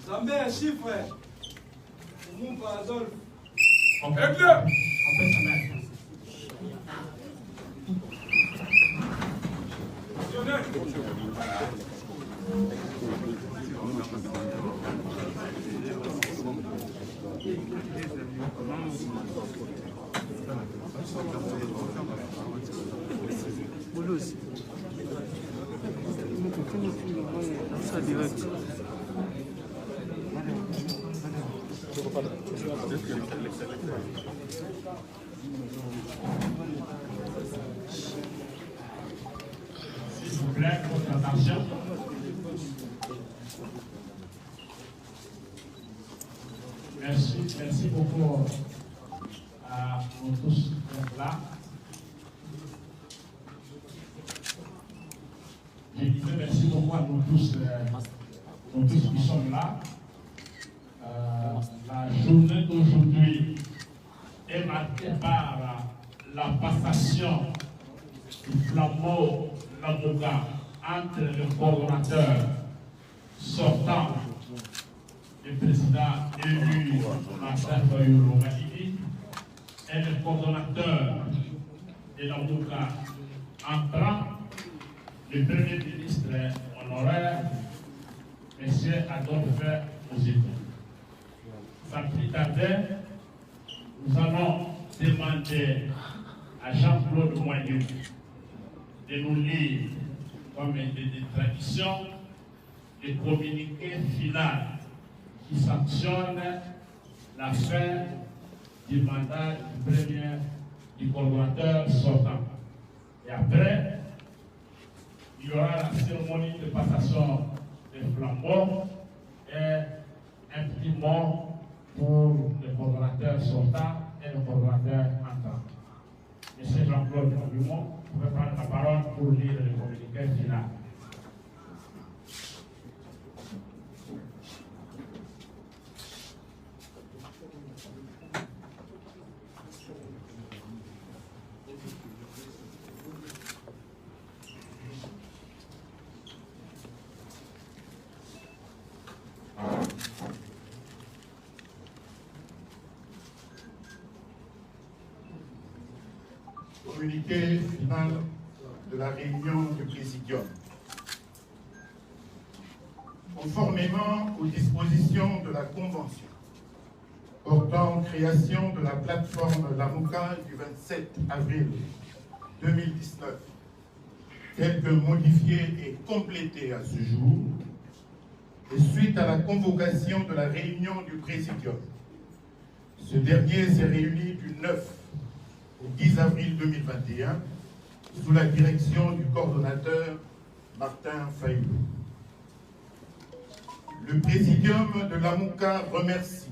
Zambé un chiffre, mon pas Adolphe. On fait bien. Boulouse. Ça direct. S'il vous plaît, votre attention. Merci beaucoup à nous tous d'être là. Je disais merci beaucoup à nous tous qui sommes là. La journée d'aujourd'hui est marquée par la passation du flambeau Lamouka entre le coordonnateur sortant du président élu Martin Fayulu et le coordonnateur de Lamouka entrant, le premier ministre honoraire, M. Adolphe Ozito. Sans plus tarder, nous allons demander à Jean-Claude Moignou de nous lire, comme des traditions, le communiqué final qui sanctionne la fin du mandat du premier du coordonnateur sortant. Et après, il y aura la cérémonie de passation des flambeaux et un petit mot pour le coordonnateur sortant et le coordonnateur entrant. Monsieur Jean-Claude Moignou, vous pouvez prendre la parole pour lire le communiqué final. Communiqué final de la réunion du Présidium. Conformément aux dispositions de la Convention portant création de la plateforme Lamouka du 27 avril 2019, telle que modifiée et complétée à ce jour, et suite à la convocation de la réunion du Présidium, ce dernier s'est réuni du 9 au 10 avril 2021, sous la direction du coordonnateur Martin Fayulu. Le Présidium de Lamouka remercie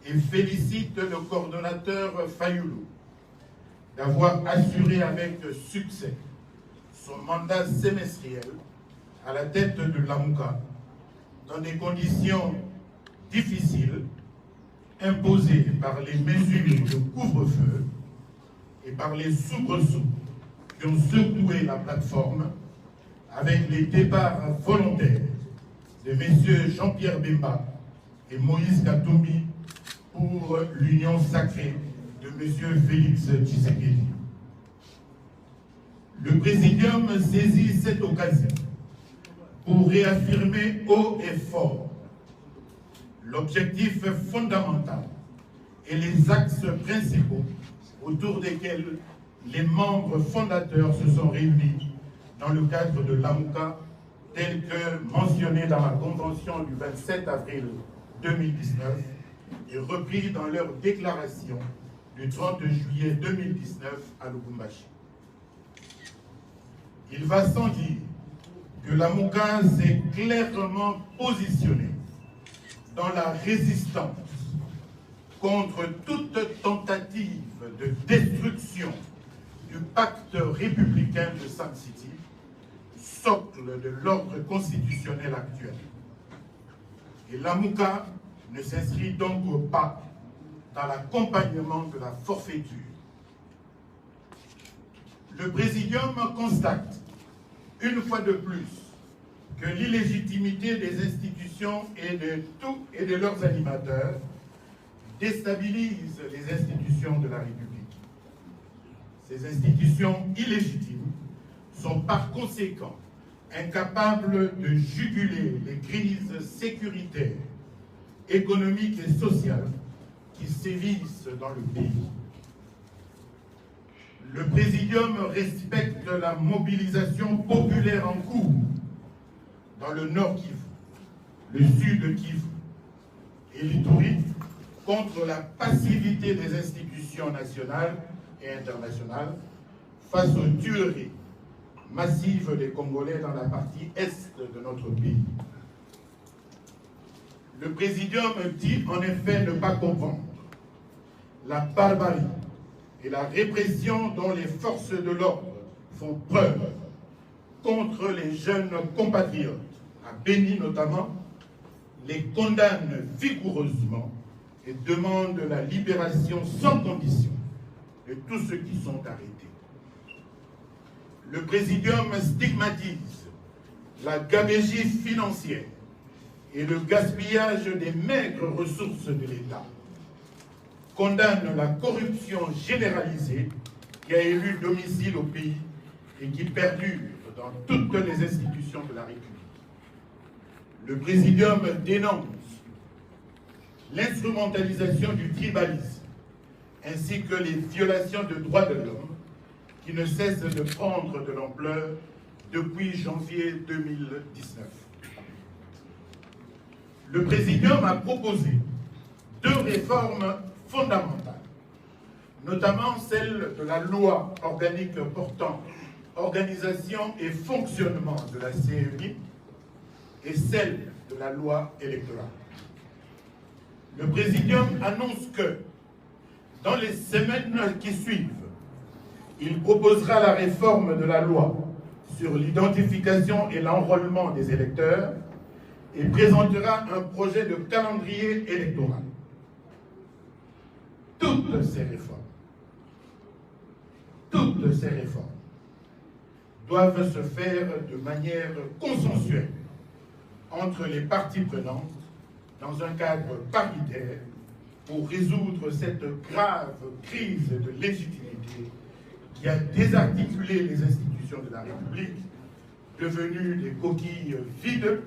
et félicite le coordonnateur Fayulu d'avoir assuré avec succès son mandat semestriel à la tête de Lamouka dans des conditions difficiles imposées par les mesures de couvre-feu et par les soubresauts qui ont secoué la plateforme avec les départs volontaires de messieurs Jean-Pierre Bemba et Moïse Katumbi pour l'union sacrée de monsieur Félix Tshisekedi. Le Présidium saisit cette occasion pour réaffirmer haut et fort l'objectif fondamental et les axes principaux autour desquels les membres fondateurs se sont réunis dans le cadre de Lamouka, tel que mentionné dans la convention du 27 avril 2019 et repris dans leur déclaration du 30 juillet 2019 à Lubumbashi. Il va sans dire que la MOUCA s'est clairement positionnée dans la résistance contre toute tentative de destruction du pacte républicain de Sun City, socle de l'ordre constitutionnel actuel. Et la MOUCA ne s'inscrit donc pas dans l'accompagnement de la forfaiture. Le Présidium constate, une fois de plus, que l'illégitimité des institutions et de leurs animateurs déstabilise les institutions de la République. Ces institutions illégitimes sont par conséquent incapables de juguler les crises sécuritaires, économiques et sociales qui sévissent dans le pays. Le Présidium respecte la mobilisation populaire en cours dans le Nord Kivu, le Sud Kivu et l'Ituri contre la passivité des institutions nationales et internationales face aux tueries massives des Congolais dans la partie est de notre pays. Le Présidium dit en effet ne pas comprendre la barbarie et la répression dont les forces de l'ordre font preuve contre les jeunes compatriotes, à Béni notamment, les condamne vigoureusement et demande la libération sans condition de tous ceux qui sont arrêtés. Le Présidium stigmatise la gabegie financière et le gaspillage des maigres ressources de l'État, condamne la corruption généralisée qui a élu domicile au pays et qui perdure dans toutes les institutions de la République. Le Présidium dénonce l'instrumentalisation du tribalisme ainsi que les violations de droits de l'homme qui ne cessent de prendre de l'ampleur depuis janvier 2019. Le Présidium a proposé 2 réformes fondamentales, notamment celle de la loi organique portant organisation et fonctionnement de la CENI et celle de la loi électorale. Le Présidium annonce que, dans les semaines qui suivent, il proposera la réforme de la loi sur l'identification et l'enrôlement des électeurs et présentera un projet de calendrier électoral. Toutes ces réformes doivent se faire de manière consensuelle entre les parties prenantes dans un cadre paritaire pour résoudre cette grave crise de légitimité qui a désarticulé les institutions de la République, devenues des coquilles vides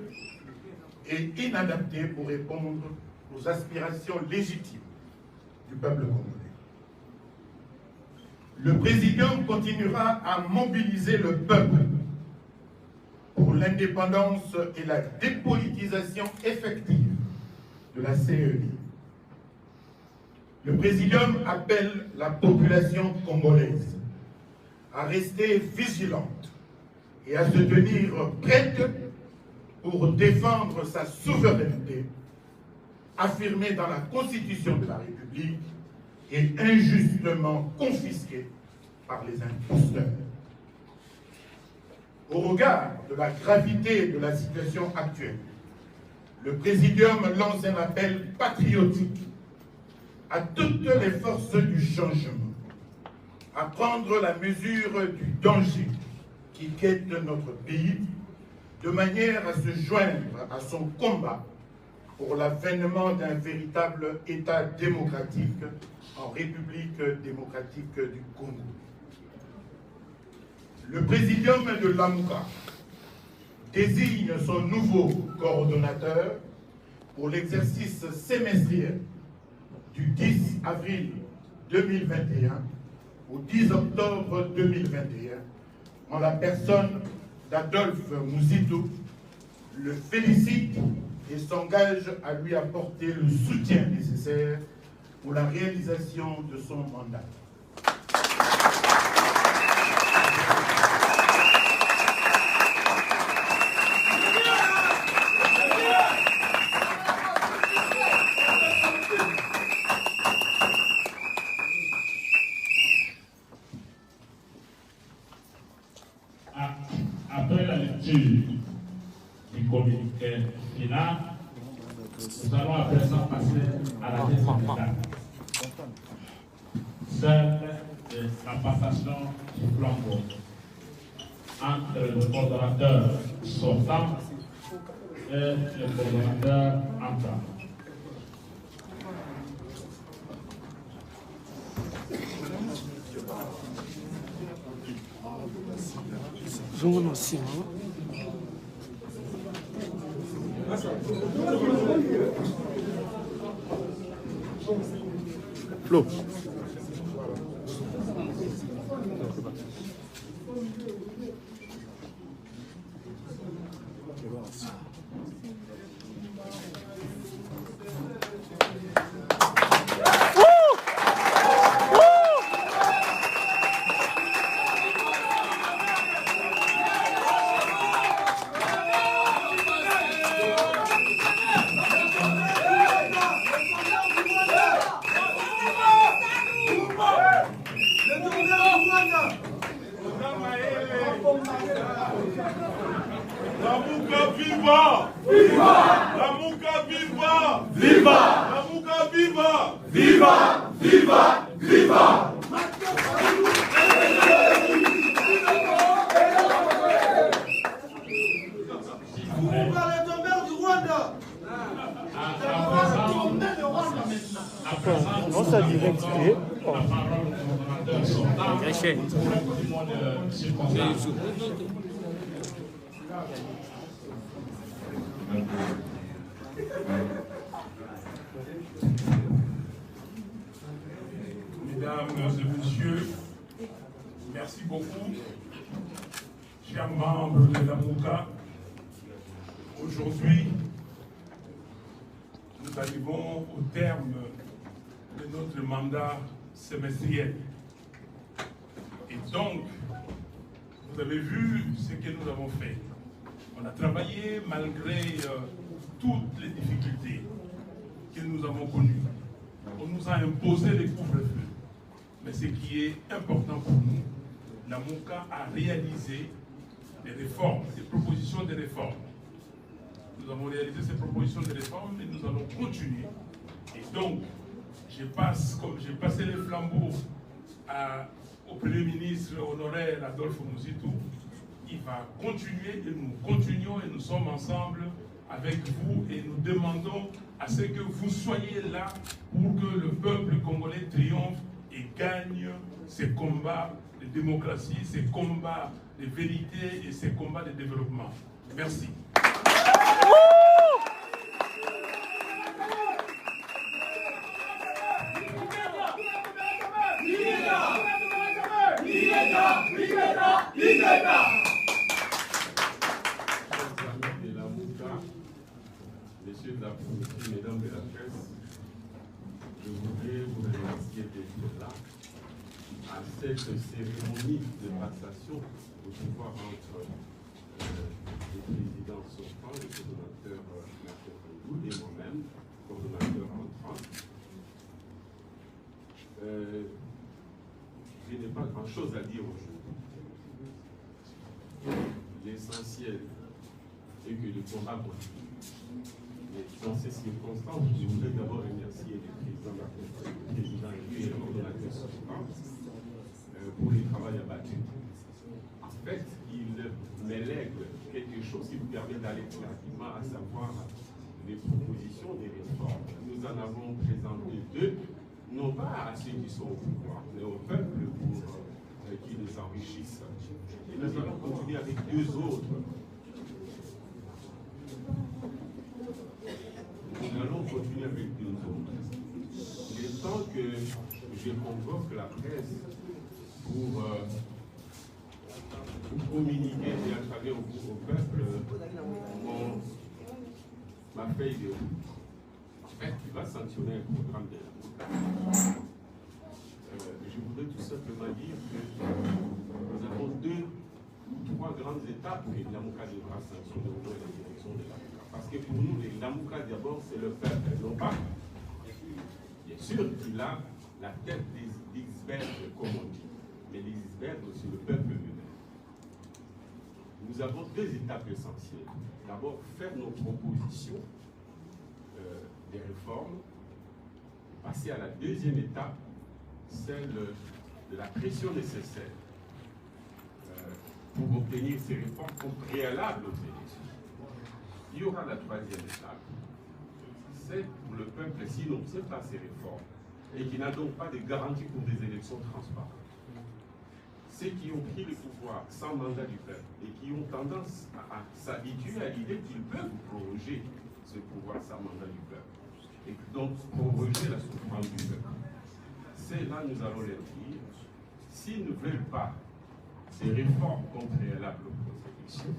et inadaptées pour répondre aux aspirations légitimes du peuple congolais. Le Présidium continuera à mobiliser le peuple pour l'indépendance et la dépolitisation effective de la CENI. Le Présidium appelle la population congolaise à rester vigilante et à se tenir prête pour défendre sa souveraineté affirmée dans la Constitution de la République et injustement confisquée par les imposteurs. Au regard de la gravité de la situation actuelle, le Présidium lance un appel patriotique à toutes les forces du changement à prendre la mesure du danger qui guette notre pays de manière à se joindre à son combat pour l'avènement d'un véritable État démocratique en République démocratique du Congo. Le Présidium de l'AMUCA désigne son nouveau coordonnateur pour l'exercice semestriel du 10 avril 2021 au 10 octobre 2021 en la personne d'Adolphe Muzito, le félicite et s'engage à lui apporter le soutien nécessaire pour la réalisation de son mandat. Après la lecture du communiqué final, nous allons à présent passer à la deuxième étape, celle de la passation du flambeau entre le coordonnateur sortant et le coordonnateur entrant. Zongo aussi, Flo. Lamuka viva! Viva! Lamuka viva! Viva! Lamuka viva! Viva! Viva! Viva! Vous parlez de mère du Rwanda. Non, ça direct. Mesdames et messieurs, merci beaucoup, chers membres de la MOUCA. Aujourd'hui, nous arrivons au terme de notre mandat semestriel. Et donc, vous avez vu ce que nous avons fait. On a travaillé malgré toutes les difficultés que nous avons connues. On nous a imposé les couvre-feux. Mais ce qui est important pour nous, la MOUCA a réalisé des réformes, des propositions de réformes. Nous avons réalisé ces propositions de réformes et nous allons continuer. Et donc, comme j'ai passé les flambeaux au Premier ministre honoraire Adolphe Mouzitou, il va continuer et nous continuons et nous sommes ensemble avec vous et nous demandons à ce que vous soyez là pour que le peuple congolais triomphe et gagne ces combats de démocratie, ces combats de vérité et ces combats de développement. Merci. Messieurs de la police, mesdames de la presse, je voudrais vous remercier d'être là à cette cérémonie de passation au pouvoir entre le président sortant, le coordonnateur Martin Fayulu et moi-même, coordonnateur entrant. Je n'ai pas grand-chose à dire aujourd'hui. L'essentiel est que le combat continue. Mais dans ces circonstances, je voudrais d'abord remercier le président et le coordonnateur sortant pour le travail abattu. En fait, il me lègue quelque chose qui nous permet d'aller plus rapidement, à savoir les propositions des réformes. Nous en avons présenté deux, non pas à ceux qui sont au pouvoir, mais au peuple pour qui nous enrichissent. Et nous allons continuer avec deux autres. Nous allons continuer avec deux autres. Il est temps que je convoque la presse pour communiquer et à travers au peuple ma feuille de route, en fait, qui va sanctionner un programme de la MOUCA. Je voudrais tout simplement dire que nous avons 2 ou 3 grandes étapes que la MOUCA devra sanctionner au moins la direction de la MOUCA. Parce que pour nous, la MOUCA d'abord, c'est le peuple, non pas. Bien sûr qu'il a la tête des icebergs, comme on dit, mais les icebergs, c'est le peuple lui-même. Nous avons 2 étapes essentielles. D'abord, faire nos propositions des réformes, passer à la 2e étape, celle de la pression nécessaire pour obtenir ces réformes comme préalable aux élections. Il y aura la 3e étape, c'est pour le peuple s'il n'obtient pas ces réformes et qui n'a donc pas de garantie pour des élections transparentes. Ceux qui ont pris le pouvoir sans mandat du peuple et qui ont tendance à s'habituer à l'idée qu'ils peuvent proroger ce pouvoir sans mandat du peuple et donc proroger la souffrance du peuple. C'est là nous allons leur dire, s'ils ne veulent pas ces réformes comme préalable aux élections,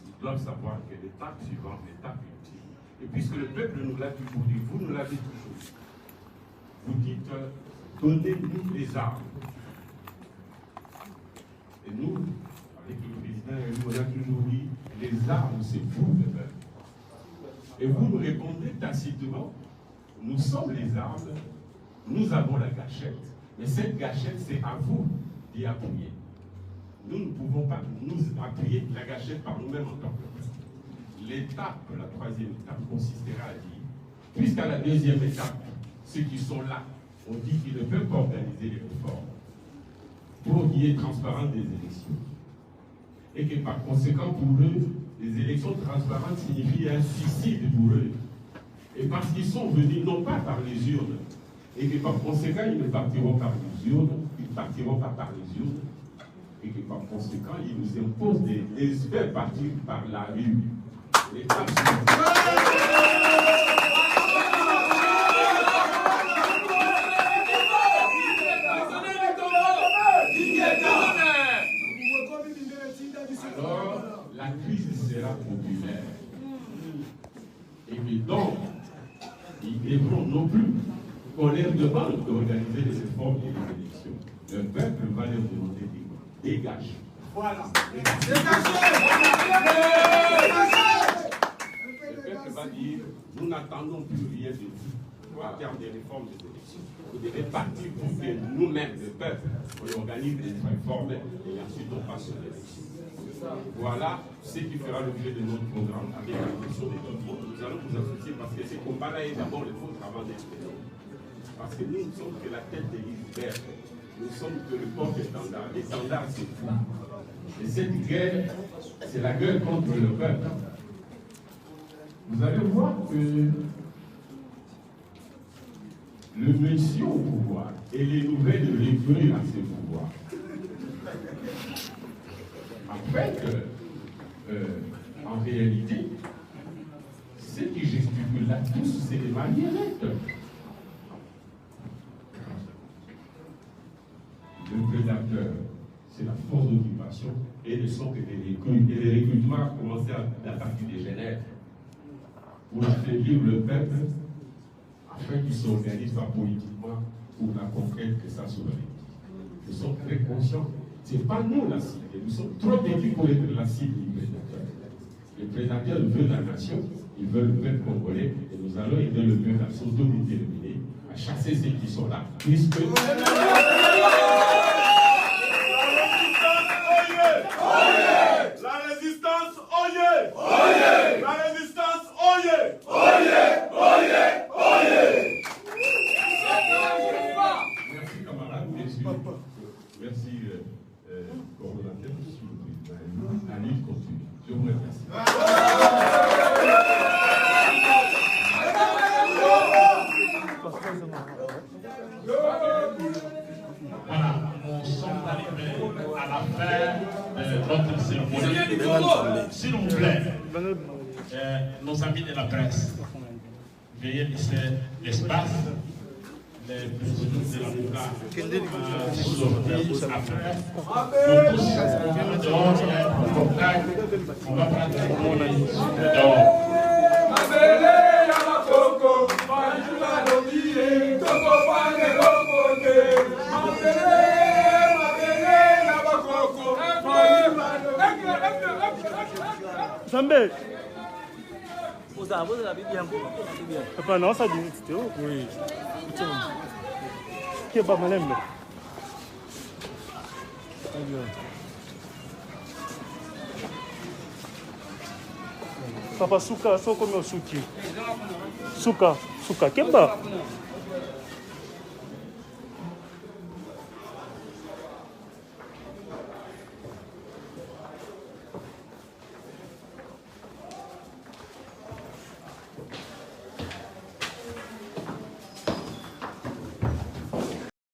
ils doivent savoir que l'étape suivante, l'étape ultime, et puisque le peuple nous l'a toujours dit, vous nous l'avez toujours dit, vous dites, donnez-nous les armes. Et nous, avec le président, on a toujours dit, les armes, c'est vous, le peuple. Et vous nous répondez tacitement, nous sommes les armes, nous avons la gâchette, mais cette gâchette, c'est à vous d'y appuyer. Nous ne pouvons pas nous appuyer la gâchette par nous-mêmes en tant que peuple. L'étape, la 3e étape, consistera à dire, puisqu'à la 2e étape, ceux qui sont là, on dit qu'ils ne peuvent pas organiser les réformes pour qu'il y ait transparence des élections. Et que par conséquent, pour eux, les élections transparentes signifient un suicide pour eux. Et parce qu'ils sont venus non pas par les urnes, et que par conséquent, ils ne partiront pas par les urnes, ils ne partiront pas par les urnes, et que par conséquent, ils nous imposent des faire partir par la rue. L'étape alors, la crise sera populaire. Et puis donc, ils devront non plus qu'on leur demande d'organiser les réformes et les élections. Le peuple va leur demander de dégager. Voilà. Le peuple va dire, nous n'attendons plus rien de vous en termes de réformes des élections. Vous devez partir pour que nous-mêmes, le peuple, on organise des réformes et ensuite on passe aux élections. Voilà ce qui fera l'objet de notre programme avec la question des contrôles. Nous allons vous associer parce que ce combat-là est d'abord le vôtre avant d'être fait. Parce que nous ne sommes que la tête de l'iceberg. Nous sommes que le porte-étendard. L'étendard, c'est vous. Et cette guerre, c'est la guerre contre le peuple. Vous allez voir que le monsieur au pouvoir et les nouvelles réfèrent à ce pouvoir. En fait, en réalité, ce qui gesticule là tous, c'est des marionnettes. Le prédateur, c'est la force d'occupation et ne sont que des recrues. Et les recrutements ont commencé à partir de Genève pour affaiblir le peuple afin qu'il s'organise pas politiquement pour la conquête de sa souveraineté. Nous sommes très conscients. Ce n'est pas nous la cible. Nous sommes trop petits pour être la cible du prédateur. Le prédateur veut la nation, il veut le peuple congolais, et nous allons aider le peuple à s'autodéterminer, à chasser ceux qui sont là, puisque... La résistance, oyez! Oyez! La résistance, oyez! Oyez! Oyez! Oyez! Merci camarades, merci. Merci coordonnateur, monsieur le président. La lutte continue. Je vous remercie. Voilà, nous sommes arrivés à la fin de notre cérémonie. S'il vous plaît, nos amis de la presse, veuillez laisser l'espace. Les prisonniers de la MOUCA sortis après. Nous tous, on va prendre le Zambé. Papa, non, ça dit, c'était où? Oui. Qui est pas malin, mais. Papa, suka, so comme au souki. Suka, kemba.